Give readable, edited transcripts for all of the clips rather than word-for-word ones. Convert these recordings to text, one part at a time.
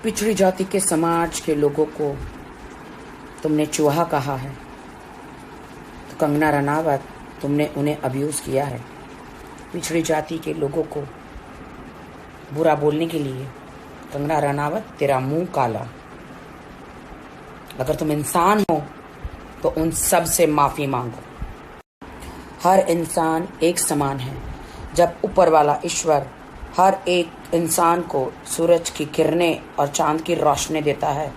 पिछड़ी जाति के समाज के लोगों को तुमने चूहा कहा है, तो कंगना रनावत तुमने उन्हें अब्यूज़ किया है। पिछड़ी जाति के लोगों को बुरा बोलने के लिए कंगना रनावत तेरा मुंह काला। अगर तुम इंसान हो तो उन सब से माफ़ी मांगो। हर इंसान एक समान है। जब ऊपर वाला ईश्वर हर एक इंसान को सूरज की किरणें और चांद की रोशनी देता है,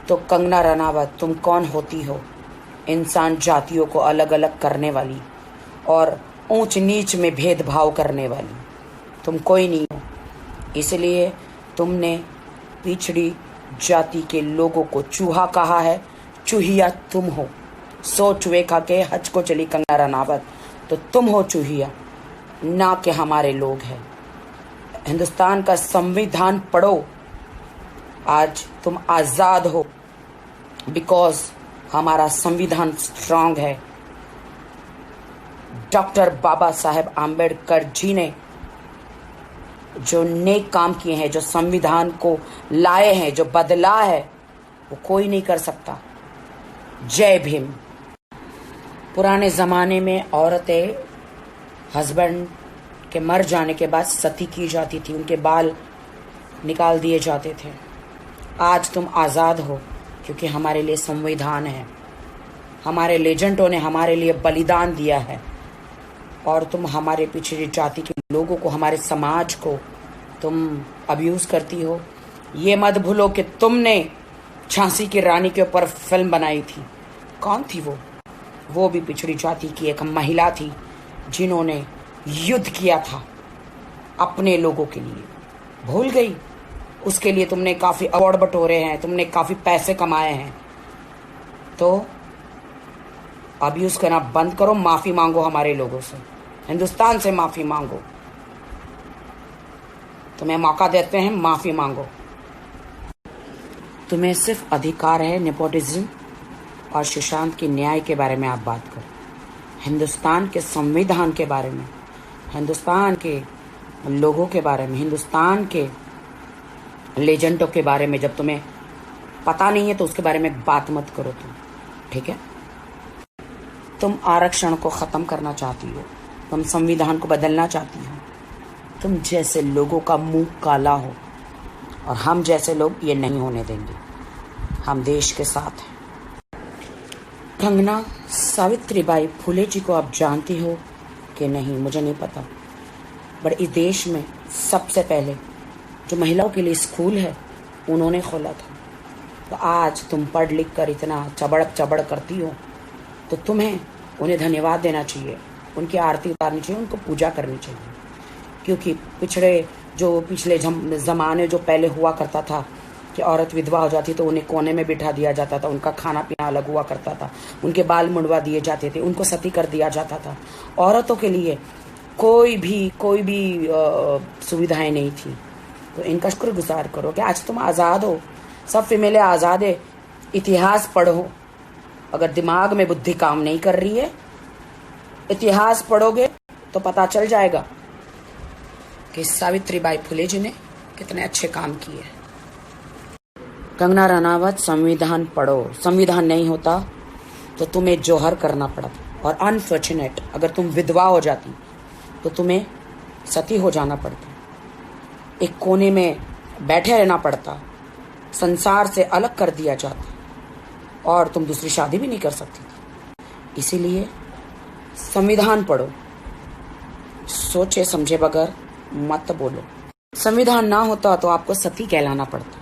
तो कंगना रनावत तुम कौन होती हो? इंसान जातियों को अलग अलग करने वाली और ऊंच नीच में भेदभाव करने वाली तुम कोई नहीं हो। इसलिए तुमने पिछड़ी जाति के लोगों को चूहा कहा है। चूहिया तुम हो। सो चूहे खा के हज को चली कंगना रनावत, तो तुम हो चूहिया, ना कि हमारे लोग हैं। हिंदुस्तान का संविधान पढ़ो। आज तुम आज़ाद हो बिकॉज हमारा संविधान स्ट्रांग है। डॉक्टर बाबा साहेब आम्बेडकर जी ने जो नेक काम किए हैं, जो संविधान को लाए हैं, जो बदला है, वो कोई नहीं कर सकता। जय भीम। पुराने ज़माने में औरतें हस्बैंड के मर जाने के बाद सती की जाती थी, उनके बाल निकाल दिए जाते थे। आज तुम आज़ाद हो क्योंकि हमारे लिए संविधान है। हमारे लेजेंडों ने हमारे लिए बलिदान दिया है और तुम हमारे पिछड़ी जाति के लोगों को, हमारे समाज को तुम अब्यूज़ करती हो। ये मत भूलो कि तुमने झांसी की रानी के ऊपर फिल्म बनाई थी। कौन थी वो? वो भी पिछड़ी जाति की एक महिला थी जिन्होंने युद्ध किया था अपने लोगों के लिए। भूल गई? उसके लिए तुमने काफ़ी अवार्ड बटोरे हैं, तुमने काफ़ी पैसे कमाए हैं। तो अब्यूज़ करना बंद करो, माफ़ी मांगो हमारे लोगों से, हिंदुस्तान से माफ़ी मांगो। तुम्हें मौका देते हैं, माफ़ी मांगो। तुम्हें सिर्फ अधिकार है नेपोटिज्म और सुशांत की न्याय के बारे में आप बात करो। हिंदुस्तान के संविधान के बारे में, हिंदुस्तान के लोगों के बारे में, हिंदुस्तान के लेजेंडों के बारे में जब तुम्हें पता नहीं है तो उसके बारे में बात मत करो तुम, ठीक है? तुम आरक्षण को ख़त्म करना चाहती हो, तुम संविधान को बदलना चाहती हो। तुम जैसे लोगों का मुंह काला हो और हम जैसे लोग ये नहीं होने देंगे। हम देश के साथ हैं। कंगना सावित्रीबाई फुले जी को आप जानती हो कि नहीं मुझे नहीं पता, बट इस देश में सबसे पहले जो महिलाओं के लिए स्कूल है उन्होंने खोला था। तो आज तुम पढ़ लिख कर इतना चबड़ करती हो, तो तुम्हें उन्हें धन्यवाद देना चाहिए, उनकी आरती उतारनी चाहिए, उनको पूजा करनी चाहिए। क्योंकि पिछले ज़माने जो पहले हुआ करता था कि औरत विधवा हो जाती तो उन्हें कोने में बिठा दिया जाता था, उनका खाना पीना अलग हुआ करता था, उनके बाल मुंडवा दिए जाते थे, उनको सती कर दिया जाता था। औरतों के लिए कोई भी सुविधाएं नहीं थी। तो इनका शुक्रगुजार करो कि आज तुम आज़ाद हो। सब फीमेलें आज़ाद है। इतिहास पढ़ो। अगर दिमाग में बुद्धि काम नहीं कर रही है, इतिहास पढ़ोगे तो पता चल जाएगा कि सावित्रीबाई फुले जी ने कितने अच्छे काम किए। कंगना रनावत, संविधान पढ़ो। संविधान नहीं होता तो तुम्हें जौहर करना पड़ता, और अनफॉर्चुनेट अगर तुम विधवा हो जाती तो तुम्हें सती हो जाना पड़ता, एक कोने में बैठे रहना पड़ता, संसार से अलग कर दिया जाता और तुम दूसरी शादी भी नहीं कर सकती थी। इसीलिए संविधान पढ़ो, सोचे समझे बगैर मत बोलो। संविधान ना होता तो आपको सती कहलाना पड़ता।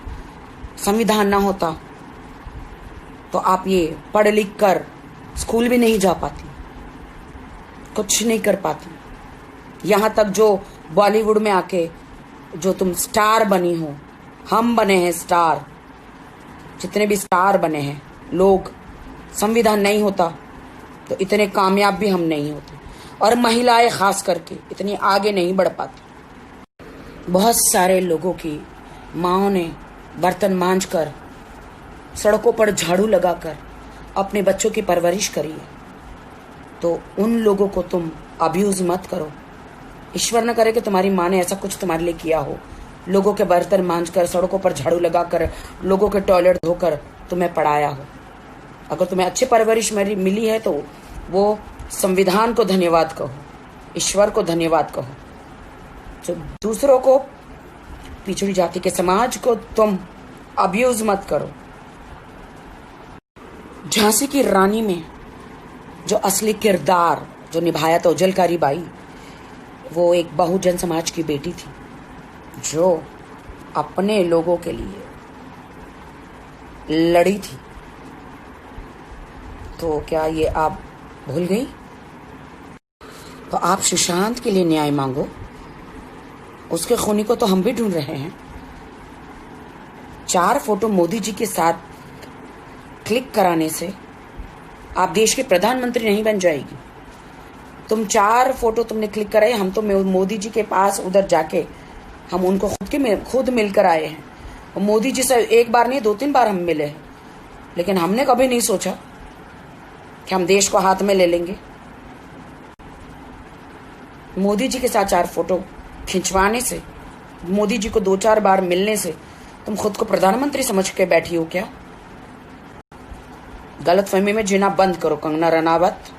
संविधान ना होता तो आप ये पढ़ लिख कर स्कूल भी नहीं जा पाती, कुछ नहीं कर पाती। यहाँ तक जो बॉलीवुड में आके जो तुम स्टार बनी हो, हम बने हैं स्टार, जितने भी स्टार बने हैं लोग, संविधान नहीं होता तो इतने कामयाब भी हम नहीं होते, और महिलाएं खास करके इतनी आगे नहीं बढ़ पाती। बहुत सारे लोगों की माँओं ने बर्तन मांजकर, सड़कों पर झाड़ू लगाकर अपने बच्चों की परवरिश करी है। तो उन लोगों को तुम अब्यूज़ मत करो। ईश्वर न करे कि तुम्हारी माँ ने ऐसा कुछ तुम्हारे लिए किया हो, लोगों के बर्तन मांजकर, सड़कों पर झाड़ू लगाकर, लोगों के टॉयलेट धोकर तुम्हें पढ़ाया हो। अगर तुम्हें अच्छी परवरिश मिली है तो वो संविधान को धन्यवाद कहो, ईश्वर को धन्यवाद कहो। तो दूसरों को, पिछड़ी जाति के समाज को तुम अब्यूज मत करो। झांसी की रानी में जो असली किरदार जो निभाया था उजलकारी बाई, वो एक बहुजन समाज की बेटी थी जो अपने लोगों के लिए लड़ी थी। तो क्या ये आप भूल गई? तो आप सुशांत के लिए न्याय मांगो। उसके खूनी को तो हम भी ढूंढ रहे हैं। 4 फोटो मोदी जी के साथ क्लिक कराने से आप देश के प्रधानमंत्री नहीं बन जाएगी। तुम 4 फोटो तुमने क्लिक कराए, हम तो मोदी जी के पास उधर जाके हम उनको खुद मिलकर आए हैं। और मोदी जी से एक बार नहीं 2-3 बार हम मिले हैं, लेकिन हमने कभी नहीं सोचा कि हम देश को हाथ में ले लेंगे। मोदी जी के साथ 4 फोटो खिंचवाने से, मोदी जी को 2-4 बार मिलने से तुम खुद को प्रधानमंत्री समझ के बैठी हो क्या? गलतफहमी में जीना बंद करो कंगना रनावत।